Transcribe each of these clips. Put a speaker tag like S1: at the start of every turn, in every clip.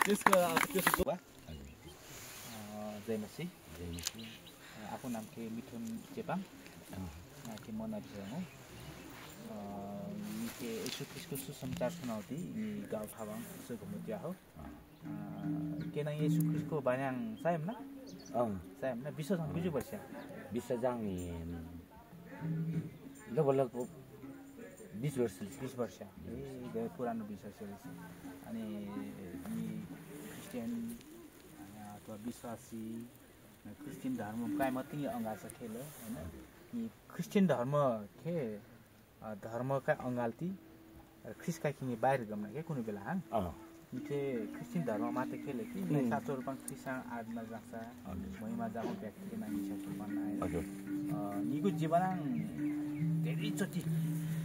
S1: त्यसको त्यसको जय मसी आफ्नो नाम के मिथुन चेपाङ के म नबिसाउँ के यसो किसको सुसमाचार सुनाउँथे गाउँ ठाउँमा यसो घुम्नु हो के ना यसो किसको बायां सायम ना विश्व जाङ बिजु वर्ष
S2: विश्व जाङ लगभग 20 वर्ष
S1: धेरै पुरानो विषय छ अनि क्रिस्चियन अथवा विश्वासी क्रिस्चियन धर्म काय मात्रै अंगाल छ खेल हैन कि क्रिस्चियन धर्म के धर्म का अंगालती ख्रिस्का किने बाहिर गम्न के कुनै बेला हां के क्रिस्चियन धर्म मात्र खेल कि सातो रूपमा क्रिस्चियन आदमा जान्छ महिमा जाको व्यक्ति मानिस छ भन्ना हजुर निको जीवन धेरै चोटी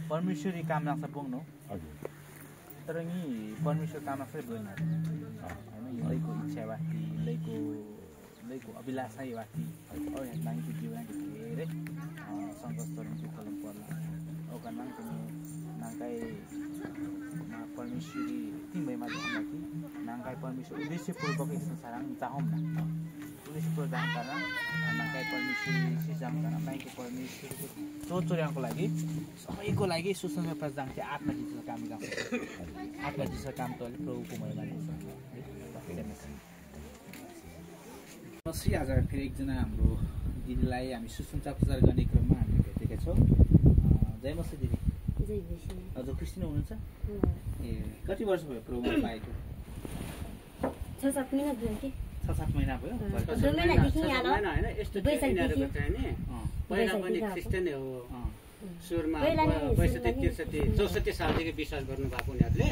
S1: परमेश्वरी काम लाग्छ बोक्नु हजुर तर नि परमेश्वर काम लाग्छ बोल्नु हैन यिनको इच्छा वास्ते लैको अभिलाषा वास्ते और मानिसको जीवन धेरै संघर्ष गर्नु पर्ला ओकन मान्छे नांगाई परमेश्वरी तिमीमा जान्छ कि नांगाई परमेश्वर उद्देश्यपूर्वक यस संसारमा चाहौँ न उद्देश्यपूर्वक जान कारण नांगाई परमेश्वरी सिजाम गर्न माइके परमेश्वरको चोचोर्याको लागि सबैको लागि सुसंस्कार प्रदान चाहिँ आत्मजितको काम गर्छ आत्मजितको काम त अलि प्रभुको महिमा हुन्छ मसी आज फेरि एकजना हाम्रो दिदीलाई हामी सुसंस्कार प्रचार गर्ने क्रममा हामी भेटेका छौँ जय मसी दिदी
S3: जय मसी
S1: हजुर क्रिस्चियन हुनुहुन्छ ए कति वर्ष भयो प्रभुमा पाएको
S3: 6-7 महिना भयो कि
S1: 6-7 महिना भयो
S3: 2 महिनादेखि आलो
S4: हैन यस्तो किनेरको चाहिँ नि पहिला पनि क्रिस्चियन हो सुरुमा 62-63 सालदेखि विश्वास गर्नु भएको उनीहरूले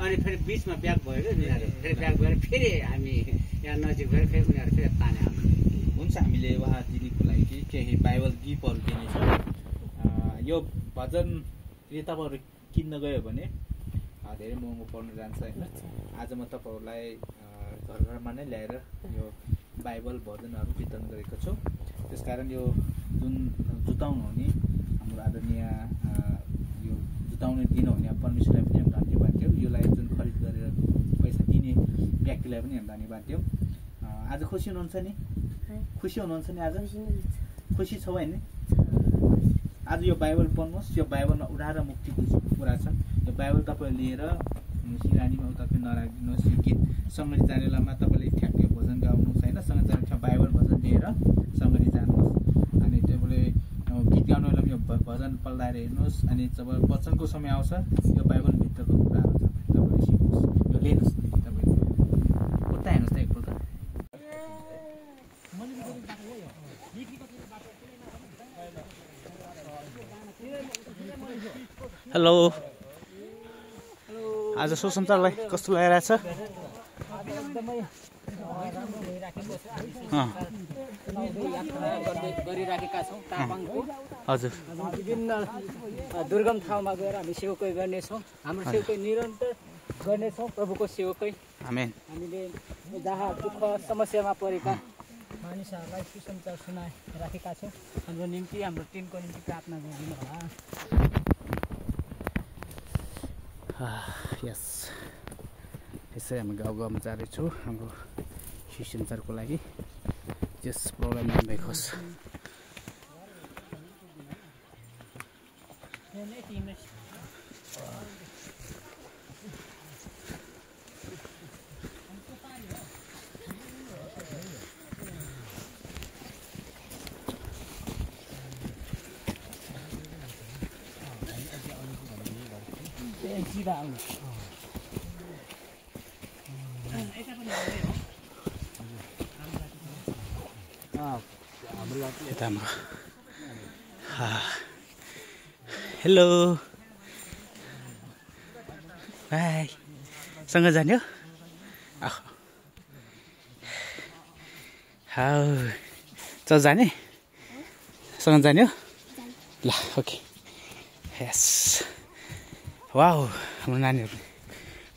S4: अनि फेरि बीचमा ब्याक भयो के उनीहरू फेरि ब्याक भएर फेरि हामी यहाँ नजिक भएर फेरि उनीहरू फेरि ताने
S1: हुन्छ हामीले उहाँ दिदीको लागि केही बाइबल गिफ्टहरू दिनेछ यो भजन यदि तपाईहरु किन्न गयो भने धेरै महँगो पर्न जान्छ हैन आज म तपाईहरुलाई घर घरमा नै ल्याएर यो बाइबल भजनहरू वितरण गरेको छु त्यसकारण यो जुन जुटाउनु हुने हाम्रो आदरणीय यो जुटाउने दिनुहुने परमेश्वरलाई पनि हामी धन्यवाद दियौँ योलाई जुन खरिद गरेर पैसा दिने व्यक्तिलाई पनि हामी धन्यवाद दियौँ आज खुसी हुनुहुन्छ नि खुसी हुनुहुन्छ नि आज खुसी छौ हैन आज यो बाइबल पढ्नुहोस् यो बाइबलमा उडाएर मुक्तिको कुरा छ यो बाइबल तपाईले लिएर सिरानीमा उताको नराख्दिनुहोस् यो गीत सङ्गीत जानेलामा तपाईले ठ्याक्कै भजन गाउनुहोस् हैन सङ्गीत जाने बाइबल भजन लिएर सङ्गीत जानुहोस् अनि तपाईले गीत गाउनु बेला यो भजन पढ्दा हेर्नुहोस् अनि जब वचनको समय आउँछ यो बाइबल भित्रको कुराहरू तपाईले सिक्नुहोस् यो लिनुहोस् तपाईले उता हेर्नुहोस् त एकपल्ट हेलो आज सुसमाचारलाई कस्तो लागिरहेछ
S4: गरिराखेका छौँ तापाङको
S1: हजुर
S4: विभिन्न दुर्गम ठाउँमा गएर हामी सेवकै गर्नेछौँ हाम्रो सेवकै निरन्तर गर्नेछौँ प्रभुको सेवकै
S1: आमेन
S4: हामीले जहाँ दुःख समस्यामा परेका मानिसहरूलाई सुसमाचार सुनाइराखेका छौँ हाम्रो निम्ति हाम्रो टिमको निम्ति प्रार्थना गरिदिनु होला
S1: यस यसै हामी गाउँ गाउँमा जाँदैछु हाम्रो सुसमाचारको लागि जस प्रब्लम नभएको होस्
S4: सिधा आउनु
S1: हेलो बाई सँग जाने हो चल जाने सँग जाने हो ल ओके यस वाउ हाम्रो नानीहरू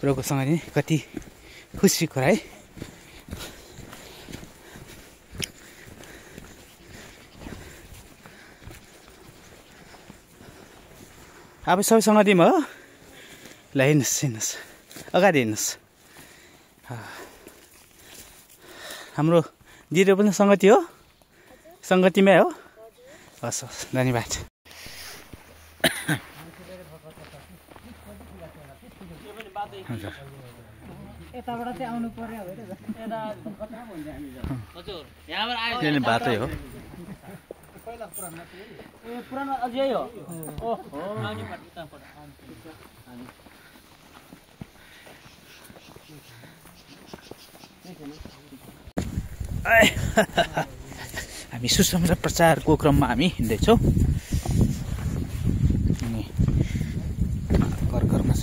S1: प्रभुकोसँग नि कति खुसी कुरा है अब सबैसँग दिउँ हो ल हिँड्नुहोस् हिँड्नुहोस् अगाडि हिँड्नुहोस् हाम्रो दिदी पनि सङ्गति हो? सङ्गतिमै हो? हस् हस्, धन्यवाद।
S5: यताबाट चाहिँ आउनु पर्यो
S1: होइन बाटै हो।
S5: पुरानो अझै हो।
S1: हामी सुसमाचार प्रचारको क्रममा हामी हिँड्दैछौँ। अनि घरमा छ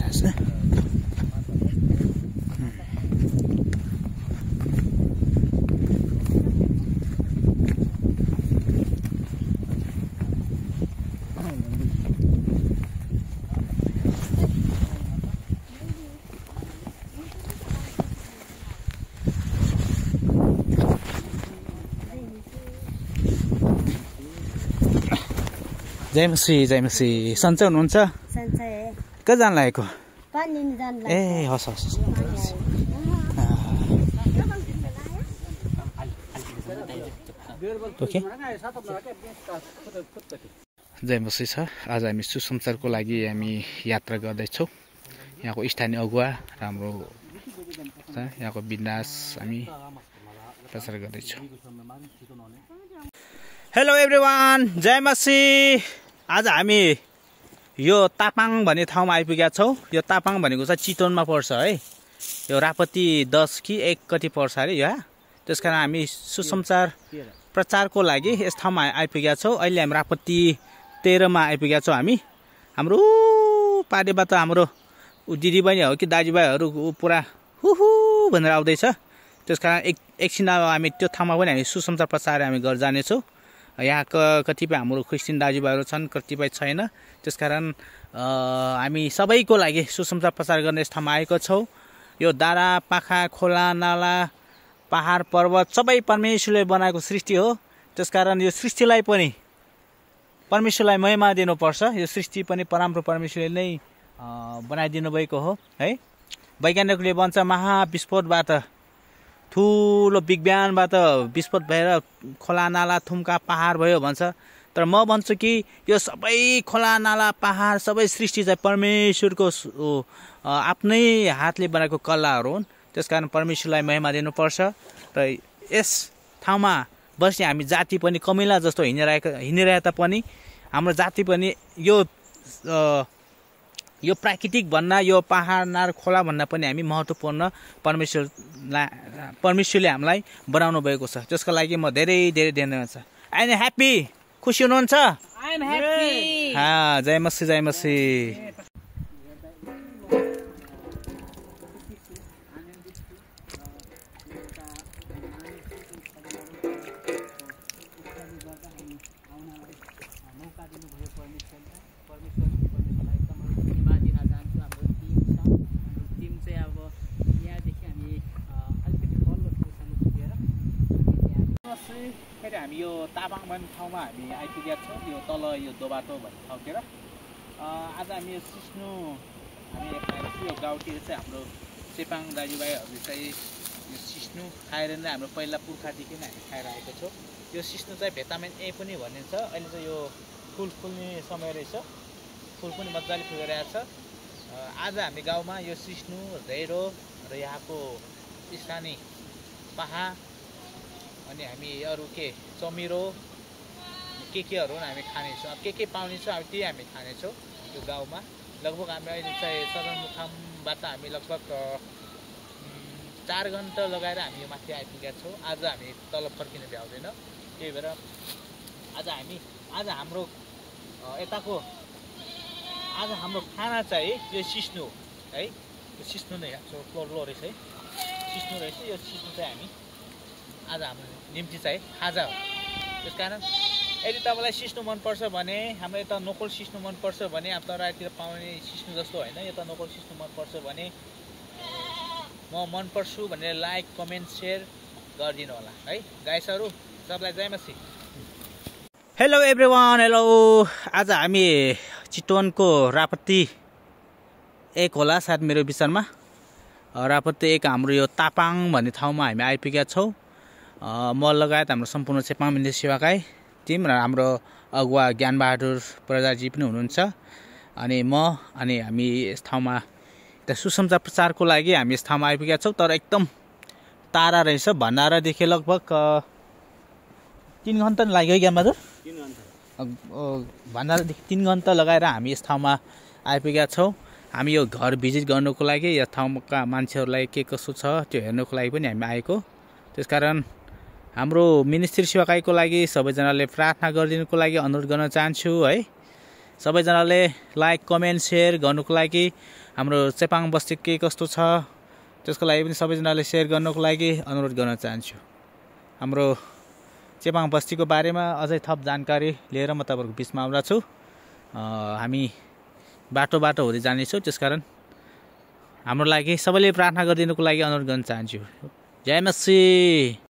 S1: जय मसी सन्चै हुनुहुन्छ? कहाँ जानु लागेको? ए हस् हस्। जय मसी छ। आज हामी सुसमाचारको लागि हामी यात्रा गर्दैछौँ। यहाँको स्थानीय अगुवा र हाम्रो यहाँको विनाश हामी प्रचार गर्दैछौँ। हेलो एभ्रिवान, जय मसी। आज हामी यो तापाङ भन्ने ठाउँमा आइपुगेका छौँ। यो तापाङ भनेको चाहिँ चितवनमा पर्छ है। यो रापती 10 कि 1 कति पर्छ अरे यहाँ। त्यस कारण हामी सुसमाचार प्रचारको लागि यस ठाउँमा आइपुगेका छौँ। अहिले हामी रापती 13 मा आइपुगेका छौँ। हाम्रो पारेबाट हाम्रो दिदीबहिनी हो कि दाजुभाइहरू पुरा हुहु भनेर आउँदैछ। त्यस कारण एकछिन हामी त्यो ठाउँमा पनि हामी सुसमाचार प्रचार हामी गरेर जानेछौँ। यहाँ कतिपय हाम्रो क्रिस्चियन दाजुभाइहरू छन्, कतिपय छैन। त्यसकारण हामी सबैको लागि सुसमाचार प्रचार गर्ने यस ठाउँमा आएको छौँ। यो डाँडा पाखा खोला नाला पहाड पर्वत सबै परमेश्वरले बनाएको सृष्टि हो। त्यसकारण यो सृष्टिलाई पनि परमेश्वरलाई महिमा दिनुपर्छ। यो सृष्टि पनि परमप्रभु परमेश्वरले नै बनाइदिनु भएको हो है। वैज्ञानिकले भन्छ महाविस्फोटबाट, ठुलो विज्ञानबाट विस्फोट भएर खोला नाला थुम्का पहाड भयो भन्छ। तर म भन्छु कि यो सबै खोला नाला पहाड सबै सृष्टि चाहिँ परमेश्वरको आफ्नै हातले बनाएको कलाहरू हुन्। त्यसकारण परमेश्वरलाई महिमा दिनुपर्छ। र यस ठाउँमा बस्ने हामी जाति पनि कमिला जस्तो हिँडिरहेको तापनि हाम्रो जाति पनि यो प्राकृतिक भन्दा यो पहाड नार खोला भन्दा पनि हामी महत्त्वपूर्ण परमेश्वरले हामीलाई बनाउनु भएको छ। त्यसको लागि म धेरै धेरै धन्यवाद छ। I am happy. खुसी हुनुहुन्छ?
S5: I am happy.
S1: जय मसी जय मसी। फेरि हामी यो तापाङ भन्ने ठाउँमा हामी आइपुगेका छौँ। यो तल यो दोबाटो भन्ने ठाउँतिर आज हामी यो सिस्नु हामी खाएको यो गाउँतिर चाहिँ हाम्रो चेपाङ दाजुभाइहरूले चाहिँ यो सिस्नु खाएर नै हाम्रो पहिला पुर्खादेखि नै हामी खाएर आएको छौँ। यो सिस्नु चाहिँ भिटामिन ए पनि भनिन्छ। अहिले चाहिँ यो फुल फुल्ने समय रहेछ। फुल पनि मजाले फुलिरहेको छ। आज हामी गाउँमा यो सिस्नु ढेँडो र यहाँको स्थानीय पाहा अनि हामी अरू के चमिरो केहरू हामी खानेछौँ। के पाउनेछौँ अब त्यही हामी खानेछौँ। यो गाउँमा लगभग हामी अहिले चाहिँ सदरमुकामबाट हामी लगभग 4 घन्टा लगाएर हामी यो माथि आइपुगेका छौँ। आज हामी तल फर्किनु भ्याउँदैन। त्यही भएर आज हाम्रो यताको हाम्रो खाना चाहिँ यो सिस्नु है। यो सिस्नु नै लो रहेछ है। सिस्नु रहेछ। यो सिस्नु चाहिँ हामी आज हाम्रो निम्ति चाहिँ खाजा हो। त्यस कारण यदि तपाईँलाई सिस्नु मनपर्छ भने हाम्रो यता नोकल सिस्नु मनपर्छ भने अब तराईतिर पाउने सिस्नु जस्तो होइन, यता नोकल सिस्नु मनपर्छ भने म मनपर्छु भनेर लाइक कमेन्ट सेयर गरिदिनु होला है। गाइसहरू सबलाई जय मसी। Hello everyone, hello. आज हामी चितवनको रापती 1 होला सायद मेरो विचारमा। रापती 1 हाम्रो यो तापाङ भन्ने ठाउँमा हामी आइपुगेका छौँ। म लगायत हाम्रो सम्पूर्ण चेपाङ मिलेर सेवाकाई टिम र हाम्रो अगुवा ज्ञानबहादुर प्रजाजी पनि हुनुहुन्छ। अनि हामी यस ठाउँमा एउटा सुसमाचार प्रचारको लागि हामी यस ठाउँमा आइपुगेका छौँ। तर एकदम टाढा रहेछ, भण्डारादेखि लगभग 3 घन्टा लाग्यो है ज्ञानबहादुर?
S4: 3 घन्टा।
S1: भण्डारादेखि 3 घन्टा लगाएर हामी यस ठाउँमा आइपुगेका छौँ। हामी यो घर भिजिट गर्नुको लागि, यस ठाउँका मान्छेहरूलाई के कसो छ त्यो हेर्नुको लागि पनि हामी आएको। त्यसकारण हाम्रो मिनिस्ट्री सेवाकाईको लागि सबैजनाले प्रार्थना गरिदिनुको लागि अनुरोध गर्न चाहन्छु है। सबैजनाले लाइक कमेन्ट सेयर गर्नुको लागि, हाम्रो चेपाङ बस्ती के कस्तो छ त्यसको लागि पनि सबैजनाले सेयर गर्नुको लागि अनुरोध गर्न चाहन्छु। हाम्रो चेपाङ बस्तीको बारेमा अझै थप जानकारी लिएर म तपाईँहरूको बिचमा आउँदा छु। हामी बाटो हुँदै जानेछौँ। त्यसकारण हाम्रो लागि सबैले प्रार्थना गरिदिनुको लागि अनुरोध गर्न चाहन्छु। जय मसी।